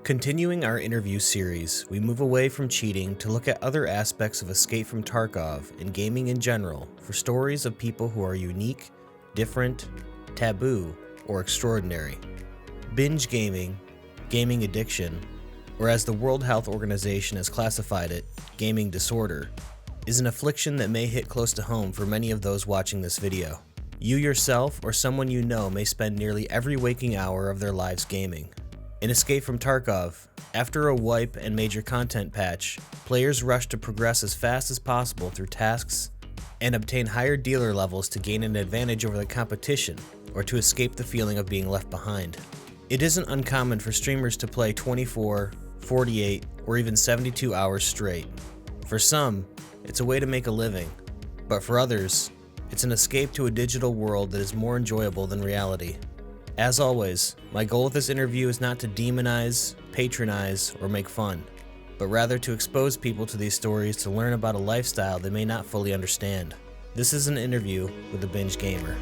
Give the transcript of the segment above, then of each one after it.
Continuing our interview series, we move away from cheating to look at other aspects of Escape from Tarkov and gaming in general for stories of people who are unique, different, taboo, or extraordinary. Binge gaming, gaming addiction, or as the World Health Organization has classified it, gaming disorder, is an affliction that may hit close to home for many of those watching this video. You yourself or someone you know may spend nearly every waking hour of their lives gaming. In Escape from Tarkov, after a wipe and major content patch, players rush to progress as fast as possible through tasks and obtain higher dealer levels to gain an advantage over the competition or to escape the feeling of being left behind. It isn't uncommon for streamers to play 24, 48, or even 72 hours straight. For some, it's a way to make a living, but for others, it's an escape to a digital world that is more enjoyable than reality. As always, my goal with this interview is not to demonize, patronize, or make fun, but rather to expose people to these stories to learn about a lifestyle they may not fully understand. This is an interview with a binge gamer.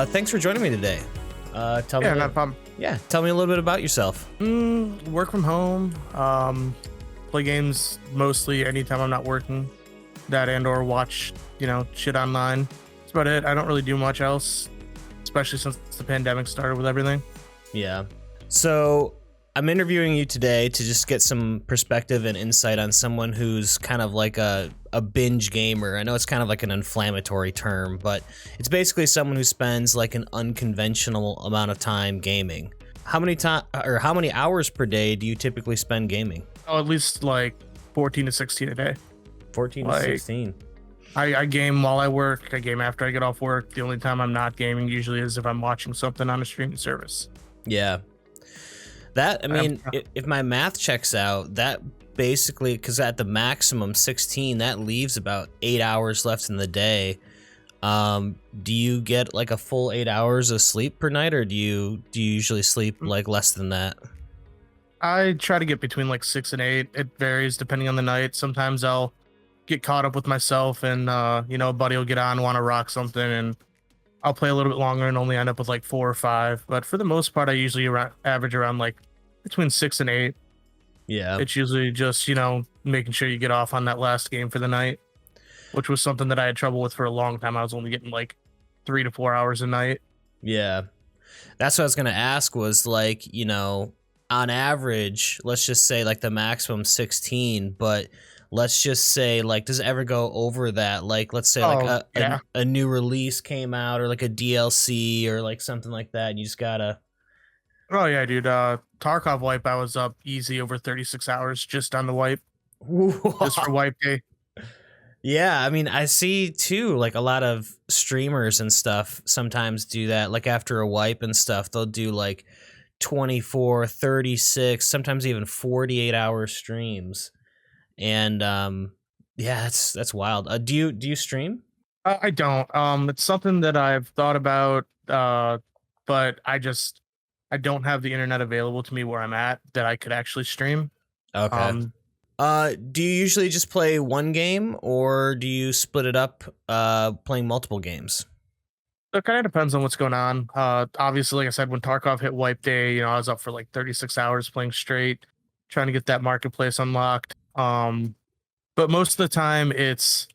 Thanks for joining me today. Tell me No problem. Tell me a little bit about yourself. Work from home. Play games mostly anytime I'm not working. That and/or watch, shit online. That's about it. I don't really do much else, especially since the pandemic started with everything. Yeah. So I'm interviewing you today to just get some perspective and insight on someone who's kind of like a binge gamer. I know it's kind of like an inflammatory term, but it's basically someone who spends like an unconventional amount of time gaming. How many hours per day do you typically spend gaming? Oh, at least like 14 to 16 a day. 14 to 16. I game while I work. I game after I get off work. The only time I'm not gaming usually is if I'm watching something on a streaming service. Yeah. If my math checks out, that basically, because at the maximum 16, that leaves about 8 hours left in the day. Do you get like a full 8 hours of sleep per night, or do you usually sleep like less than that? I try to get between like 6 and 8. It varies depending on the night. Sometimes I'll get caught up with myself and, a buddy will get on, want to rock something, and I'll play a little bit longer and only end up with like 4 or 5. But for the most part, I usually average around like between 6 and 8. Yeah. It's usually just, making sure you get off on that last game for the night, which was something that I had trouble with for a long time. I was only getting like 3 to 4 hours a night. Yeah. That's what I was going to ask was like, on average, let's just say like the maximum 16, but let's just say like, does it ever go over that? Like, let's say a new release came out or like a DLC or like something like that. And you just gotta. Oh yeah, dude. Tarkov wipe, I was up easy over 36 hours just on the wipe. Just for wipe day. Yeah, I mean, I see too, like a lot of streamers and stuff sometimes do that. Like after a wipe and stuff, they'll do like 24, 36, sometimes even 48 hour streams. And that's wild. Do you stream? I don't. It's something that I've thought about, but I don't have the internet available to me where I'm at that I could actually stream. Okay. Do you usually just play one game or do you split it up playing multiple games? It kind of depends on what's going on. Obviously, like I said, when Tarkov hit wipe day, I was up for like 36 hours playing straight, trying to get that marketplace unlocked. But most of the time it's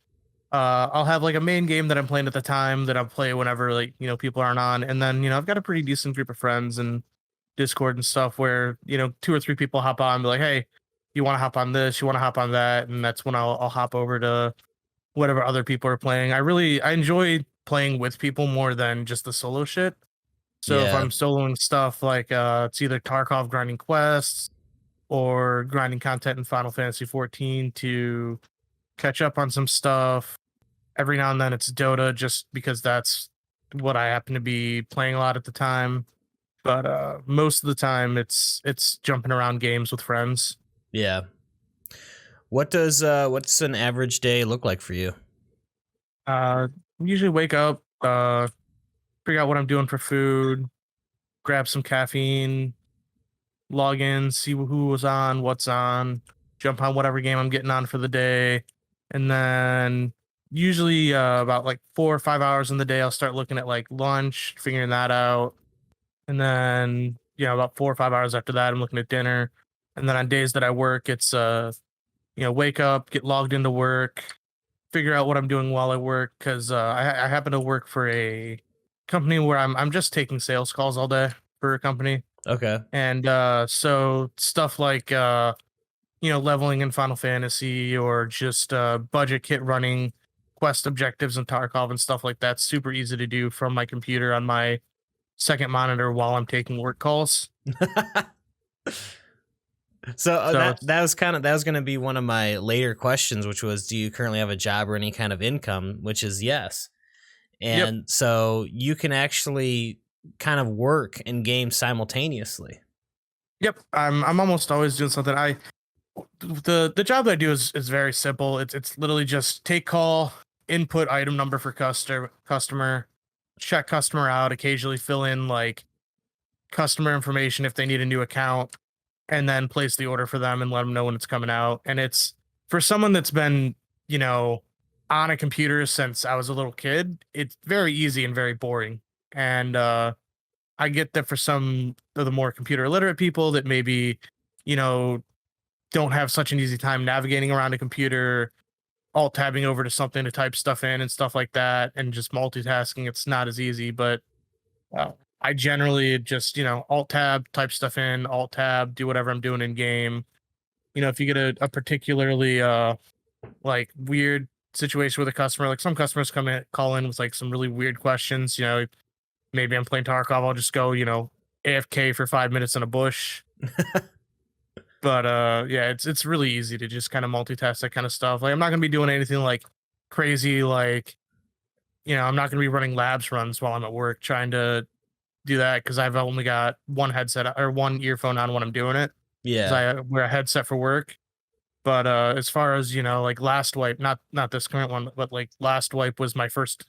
I'll have like a main game that I'm playing at the time that I'll play whenever like, people aren't on. And then, I've got a pretty decent group of friends and Discord and stuff where, 2 or 3 people hop on and be like, hey, you want to hop on this, you want to hop on that. And that's when I'll hop over to whatever other people are playing. I enjoy playing with people more than just the solo shit. So if I'm soloing stuff like it's either Tarkov grinding quests or grinding content in Final Fantasy 14 to catch up on some stuff. Every now and then it's Dota just because that's what I happen to be playing a lot at the time. But most of the time it's jumping around games with friends. Yeah. What's an average day look like for you? Usually wake up, figure out what I'm doing for food, grab some caffeine, log in, see who was on, what's on, jump on whatever game I'm getting on for the day, and then usually about like 4 or 5 hours in the day, I'll start looking at like lunch, figuring that out. And then, about 4 or 5 hours after that, I'm looking at dinner. And then on days that I work, it's, wake up, get logged into work, figure out what I'm doing while I work. Cause I happen to work for a company where I'm just taking sales calls all day for a company. Okay. And so stuff like, leveling in Final Fantasy or just budget kit running quest objectives in Tarkov and stuff like that. Super easy to do from my computer on my second monitor while I'm taking work calls. So So it's that was going to be one of my later questions, which was, do you currently have a job or any kind of income? Which is yes. yep, And so you can actually kind of work and game simultaneously. yep. I'm almost always doing something. The job that I do is very simple. It's literally just take call, input item number for customer, check customer out, occasionally fill in like customer information if they need a new account, and then place the order for them and let them know when it's coming out. And it's for someone that's been, you know, on a computer since I was a little kid, it's very easy and very boring. And I get that for some of the more computer illiterate people that maybe, you know, don't have such an easy time navigating around a computer, alt tabbing over to something to type stuff in and stuff like that, and just multitasking. It's not as easy, but uh, I generally just, alt tab, type stuff in, alt tab, do whatever I'm doing in game. If you get a particularly like weird situation with a customer, like some customers call in with like some really weird questions. Maybe I'm playing Tarkov, I'll just go, AFK for 5 minutes in a bush. But yeah, it's really easy to just kind of multitask that kind of stuff. Like I'm not gonna be doing anything like crazy, like I'm not gonna be running labs runs while I'm at work trying to do that because I've only got one headset or one earphone on when I'm doing it because Yeah. I wear a headset for work. But as far as like last wipe, not this current one, but like last wipe was my first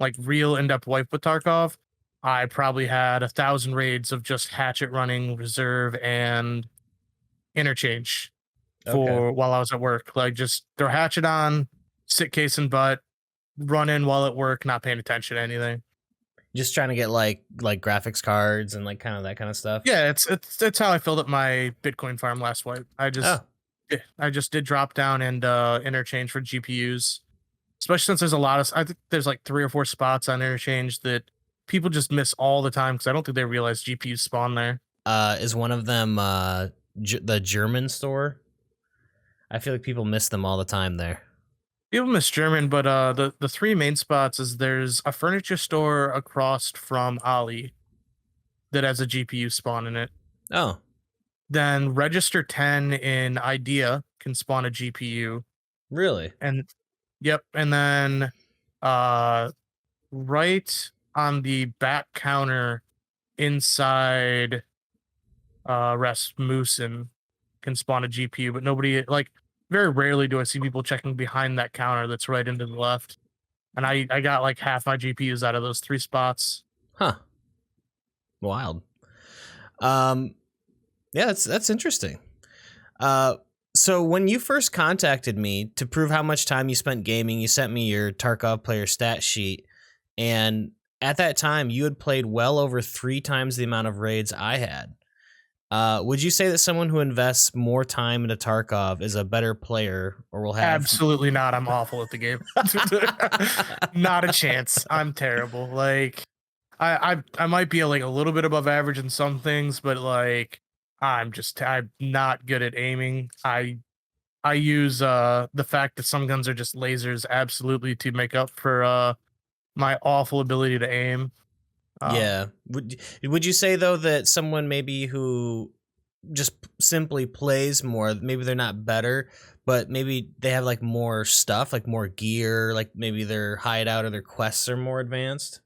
like real in-depth wipe with Tarkov. I probably had 1,000 raids of just hatchet running, reserve, and interchange Okay. for while I was at work. Like just throw hatchet on, sit case and butt, run in while at work, not paying attention to anything. Just trying to get like graphics cards and like kind of that kind of stuff. Yeah, it's how I filled up my Bitcoin farm last wipe. Oh, I just did drop down and interchange for GPUs, especially since there's a lot of I think there's like 3 or 4 spots on interchange that people just miss all the time because I don't think they realize GPUs spawn there. is one of them the German store? I feel like people miss them all the time there. People miss German, but the three main spots is there's a furniture store across from Ali that has a GPU spawn in it. Oh, Then Register 10 in IDEA can spawn a GPU. really? And yep, and then uh right on the back counter inside Rasmussen can spawn a GPU, but nobody like very rarely do I see people checking behind that counter that's right into the left. And I got like half my GPUs out of those 3 spots. Huh. Wild. Um, yeah, that's interesting. Uh, so when you first contacted me to prove how much time you spent gaming, you sent me your Tarkov player stat sheet, and at that time you had played well over 3 times the amount of raids I had. Would you say that someone who invests more time into Tarkov is a better player or will have? Absolutely not. I'm awful at the game. Not a chance. I'm terrible. Like I might be like a little bit above average in some things, but like I'm not good at aiming. I use the fact that some guns are just lasers absolutely to make up for my awful ability to aim. Um Yeah. Would you say though that someone maybe who just simply plays more, maybe they're not better, but maybe they have like more stuff, like more gear, like maybe their hideout or their quests are more advanced?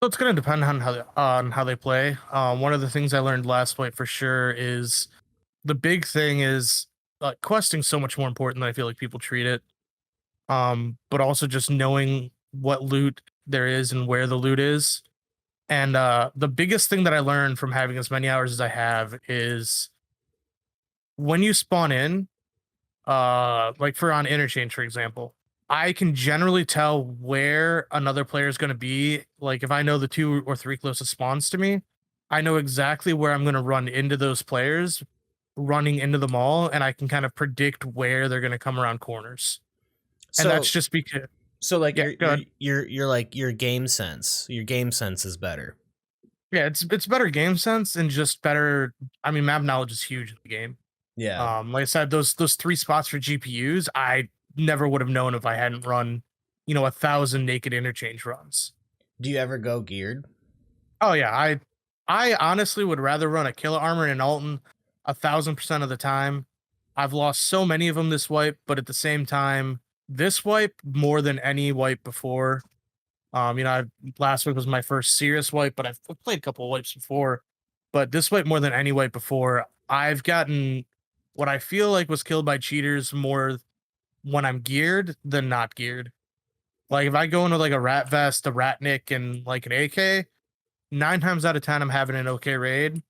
so it's gonna depend on how they play. One of the things I learned last fight for sure is the big thing is questing so much more important than I feel like people treat it. But also just knowing what loot there is and where the loot is. And the biggest thing that I learned from having as many hours as I have is when you spawn in, like for on interchange, for example, I can generally tell where another player is going to be. Like if I know the 2 or 3 closest spawns to me, I know exactly where I'm going to run into those players running into the mall, and I can kind of predict where they're going to come around corners. And that's So just because, like yeah, go ahead. you're like your game sense is better. Yeah, it's better game sense and just better. I mean, map knowledge is huge in the game. Yeah. Like I said, those 3 spots for GPUs, I never would have known if I hadn't run, 1,000 naked interchange runs. Do you ever go geared? Oh yeah, I honestly would rather run a killer armor in an Alton 1,000% of the time. I've lost so many of them this wipe, but at the same time, this wipe more than any wipe before. Last wipe was my first serious wipe, but I've played a couple of wipes before. But this wipe more than any wipe before, I've gotten what I feel like was killed by cheaters more when I'm geared than not geared. Like if I go into like a rat vest, a rat nick, and like an AK, 9 times out of 10 I'm having an okay raid.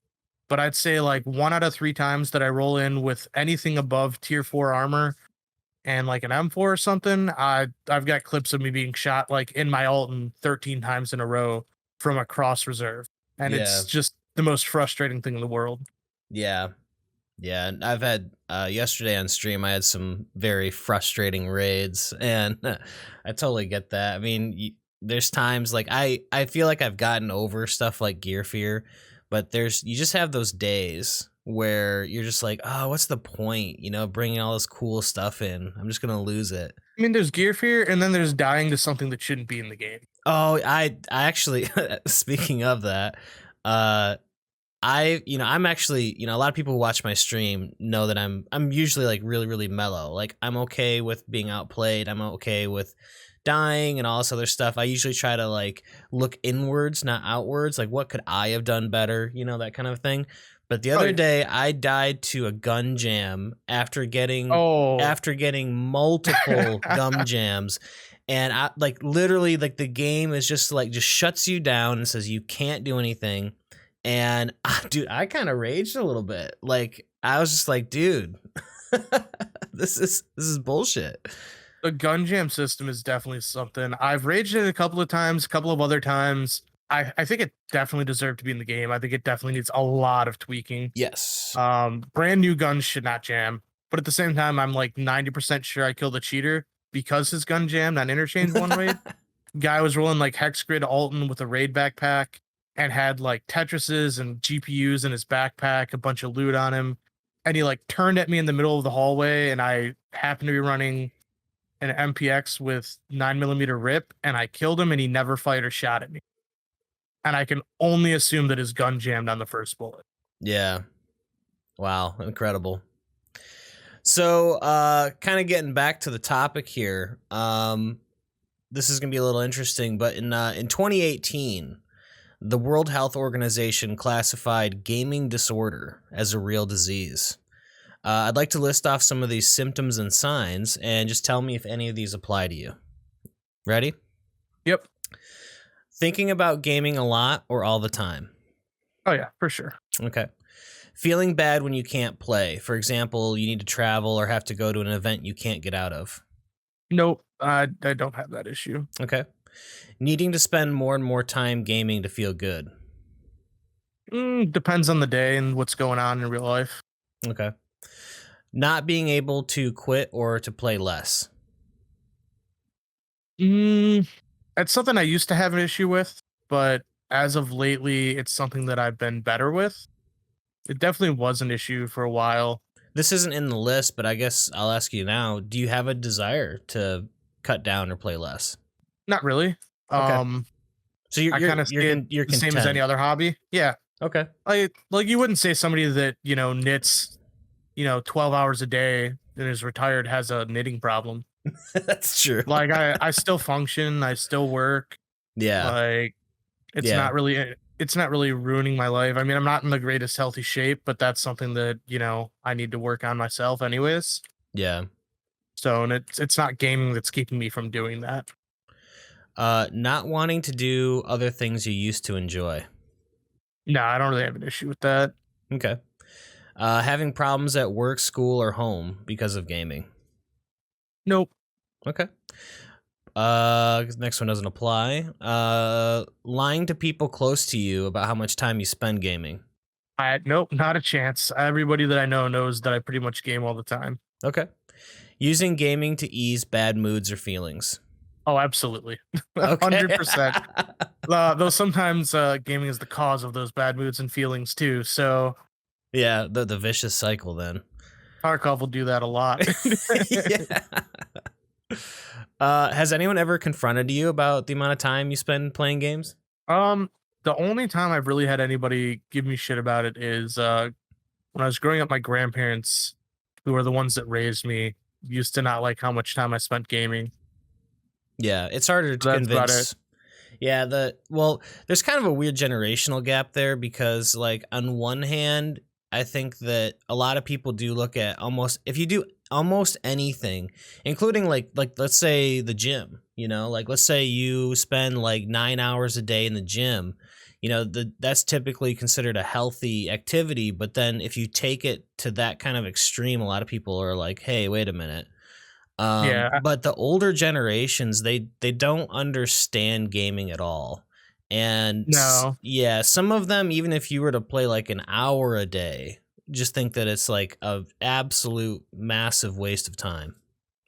But I'd say like 1 out of 3 times that I roll in with anything above tier 4 armor and like an M4 or something, I've got clips of me being shot like in my Alton 13 times in a row from a cross reserve. And Yeah. it's just the most frustrating thing in the world. Yeah. Yeah, and I've had yesterday on stream. I had some very frustrating raids, and I totally get that. I mean, there's times like I feel like I've gotten over stuff like gear fear, but you just have those days where you're just like, oh, what's the point? Bringing all this cool stuff in. I'm just gonna lose it. I mean, there's gear fear, and then there's dying to something that shouldn't be in the game. Oh, I actually speaking of that, uh I'm actually, a lot of people who watch my stream know that I'm usually like really, really mellow. Like I'm okay with being outplayed. I'm okay with dying and all this other stuff. I usually try to like look inwards, not outwards. Like what could I have done better? That kind of thing. But the Oh other yeah. day I died to a gun jam after getting Oh. multiple gum jams. And I like literally like the game is just shuts you down and says you can't do anything. And dude, I kind of raged a little bit. Like I was just like, dude, this is bullshit. The gun jam system is definitely something. I've raged it a couple of times, a couple of other times. I think it definitely deserved to be in the game. I think it definitely needs a lot of tweaking. Yes. Brand new guns should not jam, but at the same time, I'm like 90% sure I killed a cheater because his gun jammed on interchange one raid. Guy was rolling like hex grid Alton with a raid backpack and had like Tetrises and GPUs in his backpack, a bunch of loot on him. And he like turned at me in the middle of the hallway, and I happened to be running an MPX with 9mm rip, and I killed him, and he never fired or shot at me. And I can only assume that his gun jammed on the first bullet. Yeah. Wow, incredible. So, kind of getting back to the topic here. This is going to be a little interesting, but in 2018, the World Health Organization classified gaming disorder as a real disease. I'd like to list off some of these symptoms and signs and just tell me if any of these apply to you. Ready? Yep. Thinking about gaming a lot or all the time? Oh yeah, for sure. Okay. Feeling bad when you can't play. For example, you need to travel or have to go to an event you can't get out of. Nope, I don't have that issue. Okay. Needing to spend more and more time gaming to feel good. Depends on the day and what's going on in real life. Okay. Not being able to quit or to play less. It's something I used to have an issue with, but as of lately, it's something that I've been better with. It definitely was an issue for a while. This isn't in the list, but I guess I'll ask you now. Do you have a desire to cut down or play less? Not really. Okay. So I kind of see it you're the same as any other hobby. Yeah. Okay. Like you wouldn't say somebody that, knits, 12 hours a day and is retired has a knitting problem. That's true. Like I still function, I still work. Yeah. Like it's not really ruining my life. I mean, I'm not in the greatest healthy shape, but that's something that, I need to work on myself anyways. Yeah. So, and it's not gaming that's keeping me from doing that. Not wanting to do other things you used to enjoy. No, I don't really have an issue with that. Okay. Having problems at work, school, or home because of gaming. Nope. Okay. Next one doesn't apply. Lying to people close to you about how much time you spend gaming. I Nope, not a chance. Everybody that I know knows that I pretty much game all the time. Okay. Using gaming to ease bad moods or feelings. Oh, absolutely. Okay. 100%. Though sometimes gaming is the cause of those bad moods and feelings too. So Yeah, the vicious cycle then. Tarkov will do that a lot. Yeah. Has anyone ever confronted you about the amount of time you spend playing games? um, the only time I've really had anybody give me shit about it is when I was growing up. My grandparents, who are the ones that raised me, used to not like how much time I spent gaming. Yeah, it's harder to That's about it. convince. Yeah, there's kind of a weird generational gap there because like on one hand, I think that a lot of people do look at almost if you do almost anything, including like let's say the gym, like let's say you spend like 9 hours a day in the gym, that's typically considered a healthy activity, but then if you take it to that kind of extreme, a lot of people are like, "Hey, wait a minute." Yeah. But the older generations, they don't understand gaming at all. And No. yeah, some of them, even if you were to play like an hour a day, just think that it's like a absolute massive waste of time.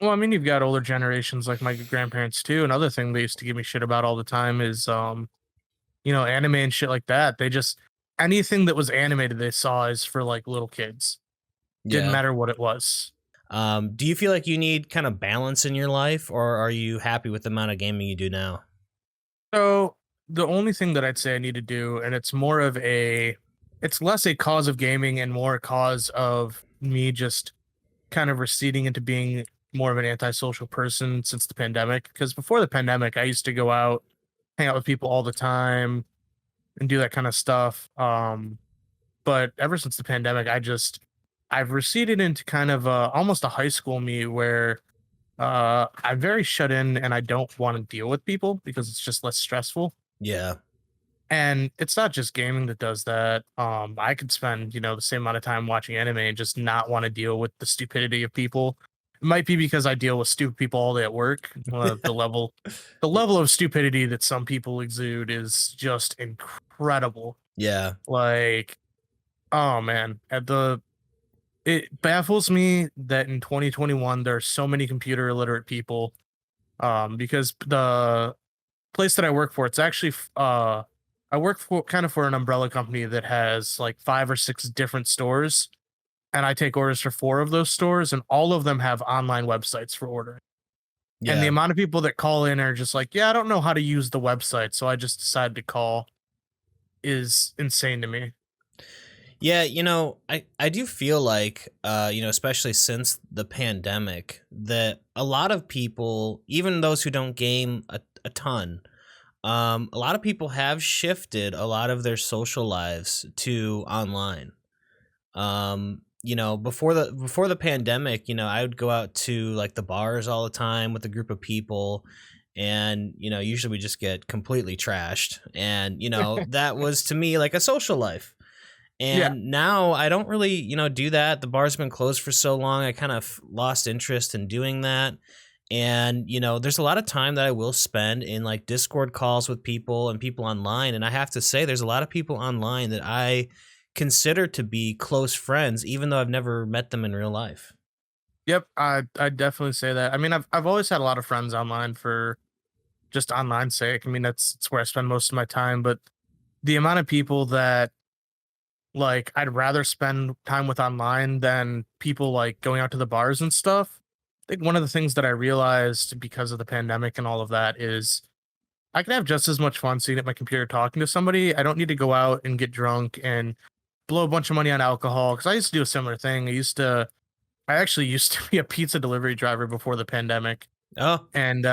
Well, I mean, you've got older generations like my grandparents too. Another thing they used to give me shit about all the time is anime and shit like that. They just anything that was animated they saw is for like little kids. Didn't Yeah. matter what it was. Do you feel like you need kind of balance in your life, or are you happy with the amount of gaming you do now? So the only thing that I'd say I need to do, and it's less a cause of gaming and more a cause of me just kind of receding into being more of an antisocial person since the pandemic. Because before the pandemic, I used to go out, hang out with people all the time, and do that kind of stuff. But ever since the pandemic, I've receded into kind of almost a high school me where I'm very shut in and I don't want to deal with people because it's just less stressful. Yeah. And it's not just gaming that does that. I could spend, the same amount of time watching anime and just not want to deal with the stupidity of people. It might be because I deal with stupid people all day at work. The level of stupidity that some people exude is just incredible. Yeah. Like, oh man, it baffles me that in 2021 there are so many computer illiterate people. Because the place that I work for, it's actually I work for kind of for an umbrella company that has like 5 or 6 different stores, and I take orders for 4 of those stores, and all of them have online websites for ordering. And the Yeah. amount of people that call in are just like, yeah, I don't know how to use the website, so I just decided to call is insane to me. Yeah, I do feel like, especially since the pandemic, that a lot of people, even those who don't game a ton, a lot of people have shifted a lot of their social lives to online. Before the pandemic, I would go out to like the bars all the time with a group of people, and usually we just get completely trashed, and that was to me like a social life. Yeah. And now I don't really, do that. The bar's been closed for so long. I kind of lost interest in doing that. And, there's a lot of time that I will spend in like Discord calls with people and people online. And I have to say, there's a lot of people online that I consider to be close friends, even though I've never met them in real life. Yep, I definitely say that. I mean, I've always had a lot of friends online for just online sake. I mean, that's where I spend most of my time, but the amount of people that like I'd rather spend time with online than people like going out to the bars and stuff. I think one of the things that I realized because of the pandemic and all of that is I can have just as much fun sitting at my computer talking to somebody. I don't need to go out and get drunk and blow a bunch of money on alcohol because I used to do a similar thing. I actually used to be a pizza delivery driver before the pandemic. Oh, And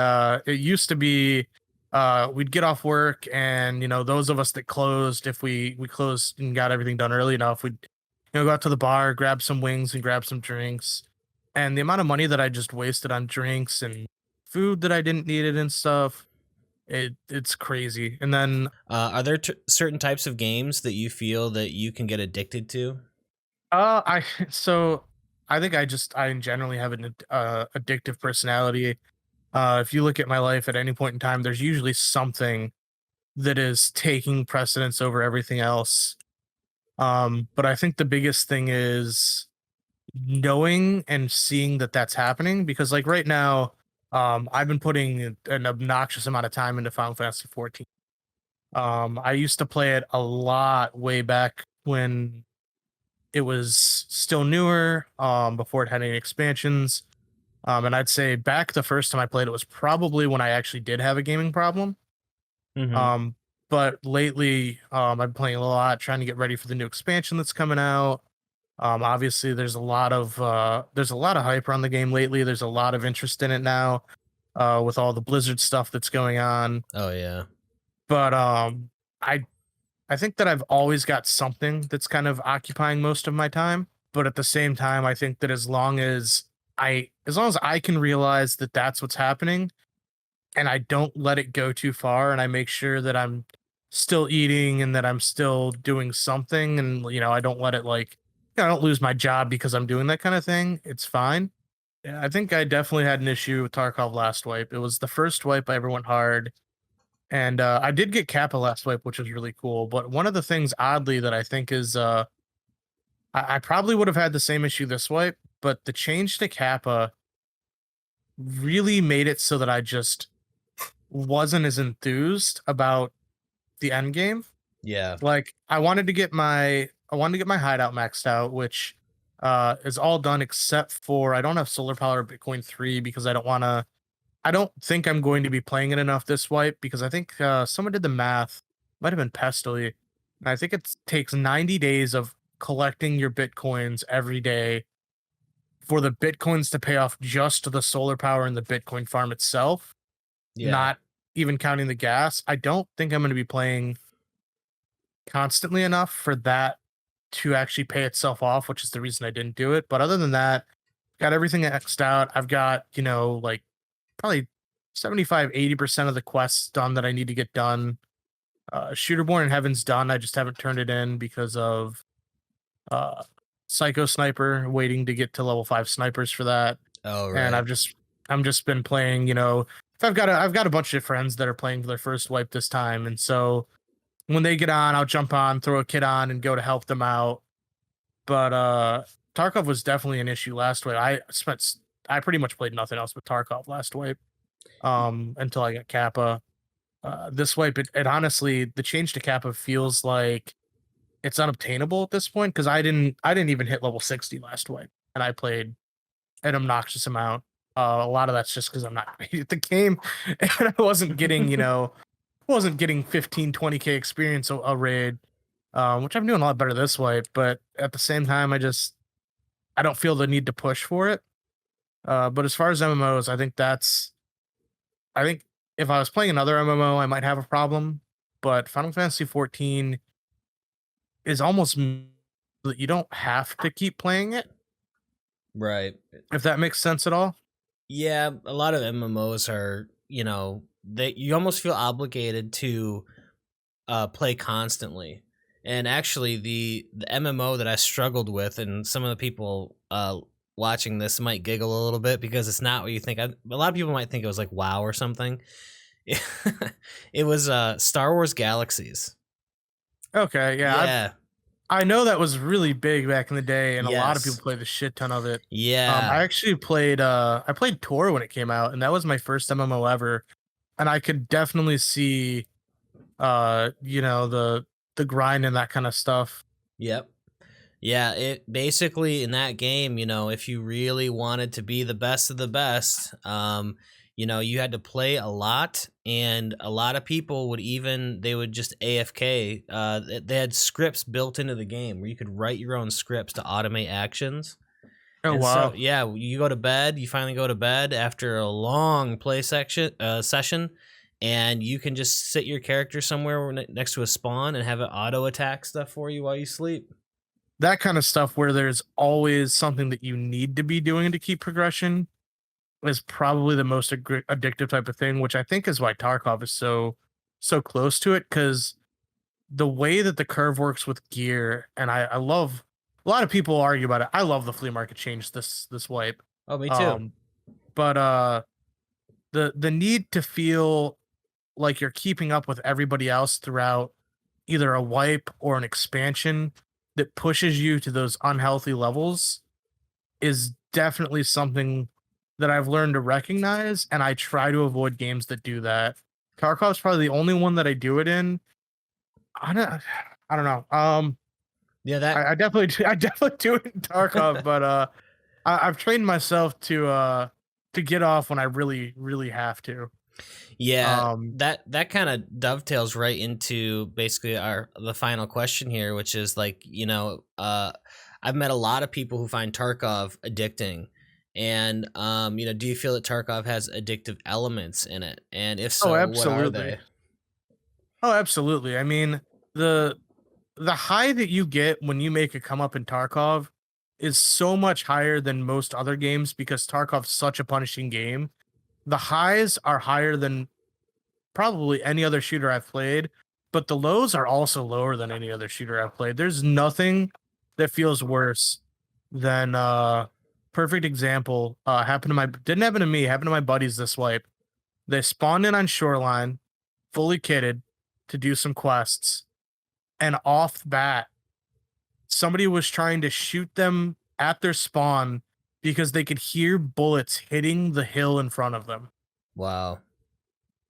it used to be we'd get off work and those of us that closed, if we closed and got everything done early enough, we'd go out to the bar, grab some wings and grab some drinks. And the amount of money that I just wasted on drinks and food that I didn't need it and stuff, it's crazy. And then are there certain types of games that you feel that you can get addicted to? I so I think I generally have an addictive personality. If you look at my life at any point in time, there's usually something that is taking precedence over everything else. But I think the biggest thing is knowing and seeing that that's happening, because like right now, I've been putting an obnoxious amount of time into Final Fantasy 14. I used to play it a lot way back when it was still newer, before it had any expansions. And I'd say back the first time I played it was probably when I actually did have a gaming problem. Mm-hmm. Um, but lately, I've been playing a lot, trying to get ready for the new expansion that's coming out. Obviously, there's a lot of hype around the game lately. There's a lot of interest in it now, with all the Blizzard stuff that's going on. Oh yeah. But I I think that I've always got something that's kind of occupying most of my time. But at the same time, I think that as long as I can realize that that's what's happening, and I don't let it go too far, and I make sure that I'm still eating and that I'm still doing something, and I don't let it I don't lose my job because I'm doing that kind of thing. It's fine. Yeah, I think I definitely had an issue with Tarkov last wipe. It was the first wipe I ever went hard, and I did get Kappa last wipe, which was really cool. But one of the things oddly that I think is I probably would have had the same issue this wipe, but the change to Kappa really made it so that I just wasn't as enthused about the end game. Yeah. Like I wanted to get my hideout maxed out, which is all done except for I don't have solar power Bitcoin 3 because I don't think I'm going to be playing it enough this wipe, because I think someone did the math, might have been Pestily, and I think it takes 90 days of collecting your Bitcoins every day for the Bitcoins to pay off just the solar power in the Bitcoin farm itself, Yeah. not even counting the gas. I don't think I'm going to be playing constantly enough for that to actually pay itself off, which is the reason I didn't do it. But other than that, got everything X'd out. I've got, like probably 75-80% of the quests done that I need to get done. Shooterborn in Heaven's done. I just haven't turned it in because of uh Psycho Sniper, waiting to get to level 5 snipers for that. Oh And right. I'm just been playing, if I've got a bunch of friends that are playing for their first wipe this time. And so when they get on, I'll jump on, throw a kid on, and go to help them out. But Tarkov was definitely an issue last wipe. I pretty much played nothing else but Tarkov last wipe, until I got Kappa. This wipe, it honestly, the change to Kappa feels like it's unobtainable at this point, because I didn't even hit level 60 last wipe, and I played an obnoxious amount. A lot of that's just because I'm not great at the game, and I wasn't getting 15, 20K experience a raid, which I'm doing a lot better this way. But at the same time, I don't feel the need to push for it. But as far as MMOs, I think if I was playing another MMO, I might have a problem. But Final Fantasy 14 is almost that you don't have to keep playing it, Right. if that makes sense at all. Yeah, a lot of MMOs are, that you almost feel obligated to play constantly. And actually, the MMO that I struggled with, and some of the people watching this might giggle a little bit because it's not what you think. A lot of people might think it was like WoW or something. It was Star Wars Galaxies. Okay, yeah, Yeah. I know that was really big back in the day, and a lot of people Yes. played a shit ton of it. Yeah. I actually I played Tor when it came out, and that was my first MMO ever. And I could definitely see the grind and that kind of stuff. Yep. Yeah, it basically in that game, if you really wanted to be the best of the best, you had to play a lot, and a lot of people they would just AFK. They had scripts built into the game where you could write your own scripts to automate actions. Oh And so, wow. yeah, you go to bed. You finally go to bed after a long session, and you can just sit your character somewhere next to a spawn and have it auto attack stuff for you while you sleep. That kind of stuff where there's always something that you need to be doing to keep progression is probably the most addictive type of thing, which I think is why Tarkov is so close to it, because the way that the curve works with gear, and I love, a lot of people argue about it. I love the flea market change this wipe. Oh, me too. Um, but the need to feel like you're keeping up with everybody else throughout either a wipe or an expansion that pushes you to those unhealthy levels is definitely something that I've learned to recognize, and I try to avoid games that do that. Tarkov's probably the only one that I do it in. I don't I don't know. Yeah, that I definitely I definitely do it in Tarkov, but I've trained myself to get off when I really really have to. yeah, Um that kind of dovetails right into basically our the final question here, which is like, I've met a lot of people who find Tarkov addicting. And do you feel that Tarkov has addictive elements in it? And if oh, so, what are absolutely. they? Oh, absolutely. I mean, the the high that you get when you make a come up in Tarkov is so much higher than most other games because Tarkov's such a punishing game. The highs are higher than probably any other shooter I've played, but the lows are also lower than any other shooter I've played. There's nothing that feels worse than perfect example. Happened to my didn't happen to me, happened to my buddies this wipe. They spawned in on shoreline, fully kitted to do some quests, and off the bat, somebody was trying to shoot them at their spawn because they could hear bullets hitting the hill in front of them. Wow.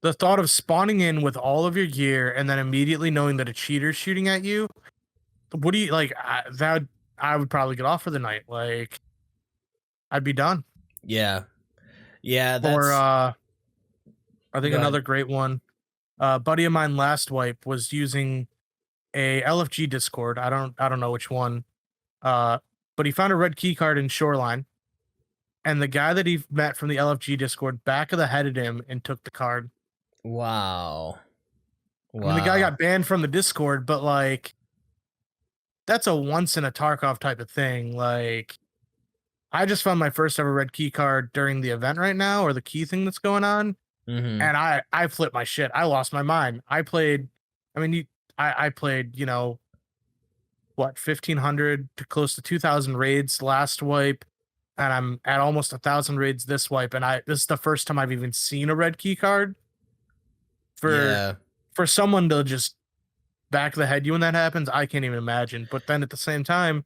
The thought of spawning in with all of your gear and then immediately knowing that a cheater's shooting at you, what do you like? I would probably get off for the night. Like I'd be done. Yeah. Yeah, Or that's I think go ahead. another great one. Buddy of mine last wipe was using a LFG Discord. I don't know which one. Uh, but he found a red key card in Shoreline, and the guy that he met from the LFG Discord back of the headed him and took the card. Wow. I mean, the guy Wow. got banned from the Discord, but like that's a once in a Tarkov type of thing. Like I just found my first ever red key card during the event right now, or the key thing that's going on, Mhm. and I flipped my shit. I lost my mind. I played. I mean, I played. What 1,500 to close to 2,000 raids last wipe, and I'm at almost 1,000 raids this wipe, and I this is the first time I've even seen a red key card for Yeah. someone to just back the head you when that happens. I can't even imagine. But then at the same time,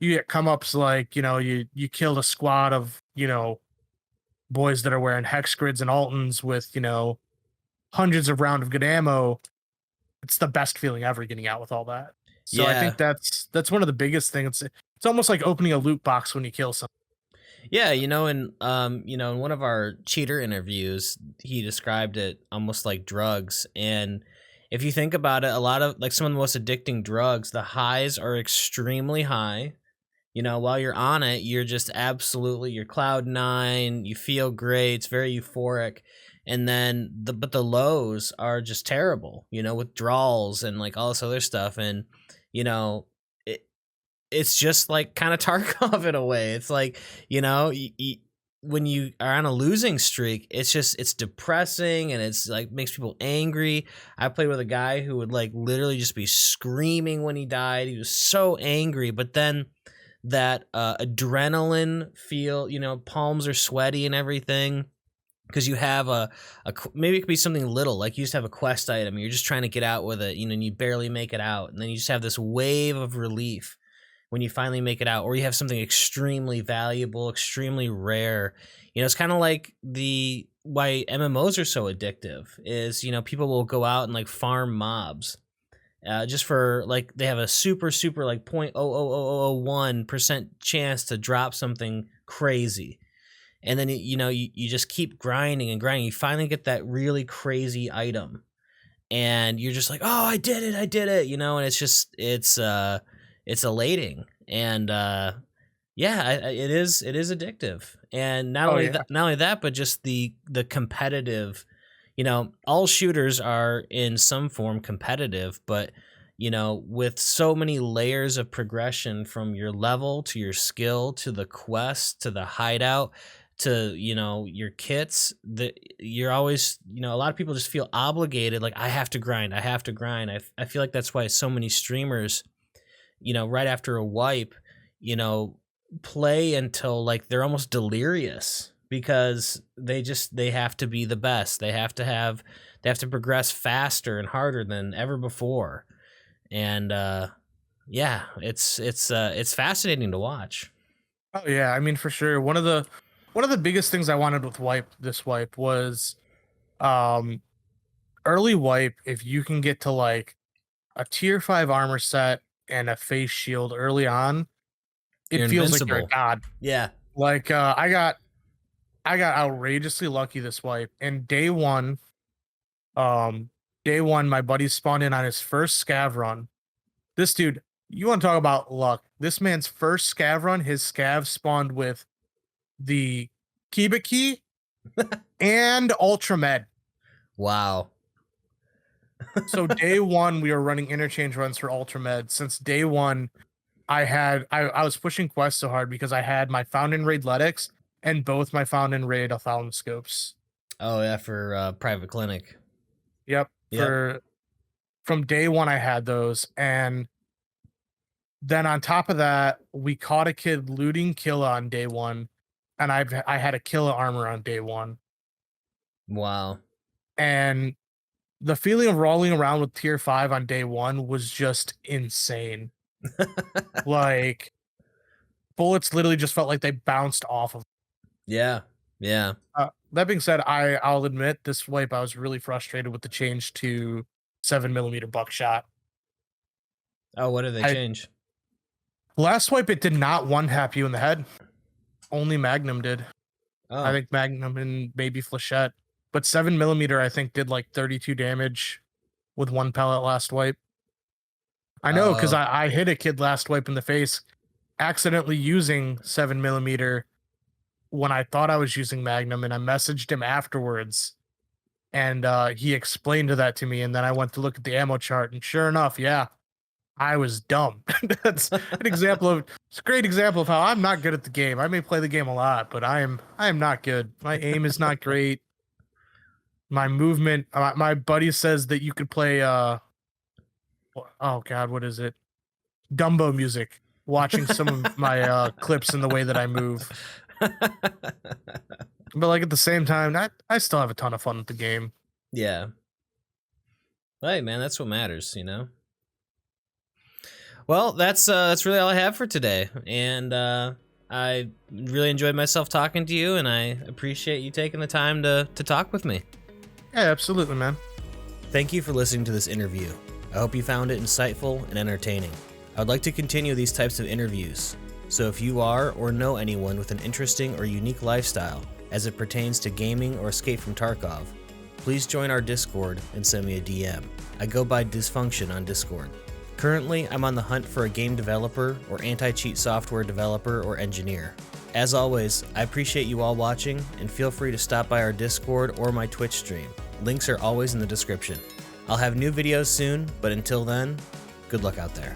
you get come ups like you killed a squad of boys that are wearing hex grids and altons with hundreds of round of good ammo. It's the best feeling ever getting out with all that. So I Yeah. think that's one of the biggest things. It's almost like opening a loot box when you kill someone. Yeah, in one of our cheater interviews, he described it almost like drugs. And if you think about it, a lot of like some of the most addicting drugs, the highs are extremely high. While you're on it, you're just absolutely you're cloud nine, you feel great, it's very euphoric. And then the lows are just terrible, withdrawals and like all this other stuff. And you know, it, it's just like kind of Tarkov in a way. It's like, when you are on a losing streak, it's depressing and it's like makes people angry. I played with a guy who would like literally just be screaming when he died. He was so angry, but then that adrenaline feel, palms are sweaty and everything because you have maybe it could be something little, like you just have a quest item, you're just trying to get out with it, and you barely make it out, and then you just have this wave of relief when you finally make it out, or you have something extremely valuable, extremely rare. It's kind of like the why MMOs are so addictive is, people will go out and like farm mobs just for like they have a super super like 0.00001% chance to drop something crazy, and then you just keep grinding and grinding. You finally get that really crazy item, and you're just like, oh, I did it, and it's elating. And yeah, it is addictive. And not Oh only yeah. that, but just the competitive, all shooters are in some form competitive, but with so many layers of progression from your level to your skill to the quest to the hideout to your kits, that you're always, a lot of people just feel obligated, like I have to grind, I feel like that's why so many streamers, right after a wipe, you know play until like they're almost delirious because they have to be the best. They have to progress faster and harder than ever before. And yeah, it's fascinating to watch. Oh yeah, I mean for sure. One of the biggest things I wanted with this wipe was um early wipe. If you can get to like a tier 5 armor set and a face shield early on, it You're feels like you're a invincible. god. Yeah. Like I got outrageously lucky this wipe. And um day one, my buddy spawned in on his first scav run. This dude, you want to talk about luck? This man's first scav run, his scav spawned with the Kiba key and Ultra Med. Wow. So day one, we were running interchange runs for Ultra Med. Since day one, I was pushing quests so hard because I had my Found in Raid Letics and both my Found in Raid Scopes. Oh yeah, for private clinic. Yep. Yep. From day one, I had those, and then on top of that, we caught a kid looting Killa on day one, and I had a Killa armor on day one, Wow. and the feeling of rolling around with tier 5 on day one was just insane. Like bullets literally just felt like they bounced off of. Yeah. Yeah. That being said, I'll admit this wipe I was really frustrated with the change to 7mm buckshot. Oh, what did they I change? Last wipe it did not one tap you in the head. Only Magnum did. I Oh. think Magnum and maybe Flechette. But 7mm I think did like 32 damage with one pellet last wipe. I know because Oh. I hit a kid last wipe in the face accidentally using 7mm when I thought I was using Magnum, and I messaged him afterwards, and he explained that to me, and then I went to look at the ammo chart, and sure enough, yeah, I was dumb. That's it's a great example of how I'm not good at the game. I may play the game a lot, but I am not good. My aim is not great. My movement, my buddy says that you could play oh god, what is it? Dumbo music, watching some of my clips in the way that I move. But like at the same time, I still have a ton of fun with the game. Yeah. Hey man, that's what matters, you know. Well, that's really all I have for today, and I really enjoyed myself talking to you, and I appreciate you taking the time to talk with me. Yeah, absolutely, man. Thank you for listening to this interview. I hope you found it insightful and entertaining. I'd like to continue these types of interviews, so if you are or know anyone with an interesting or unique lifestyle as it pertains to gaming or escape from Tarkov, please join our Discord and send me a DM. I go by Dysfunction on Discord. Currently, I'm on the hunt for a game developer or anti-cheat software developer or engineer. As always, I appreciate you all watching, and feel free to stop by our Discord or my Twitch stream. Links are always in the description. I'll have new videos soon, but until then, good luck out there.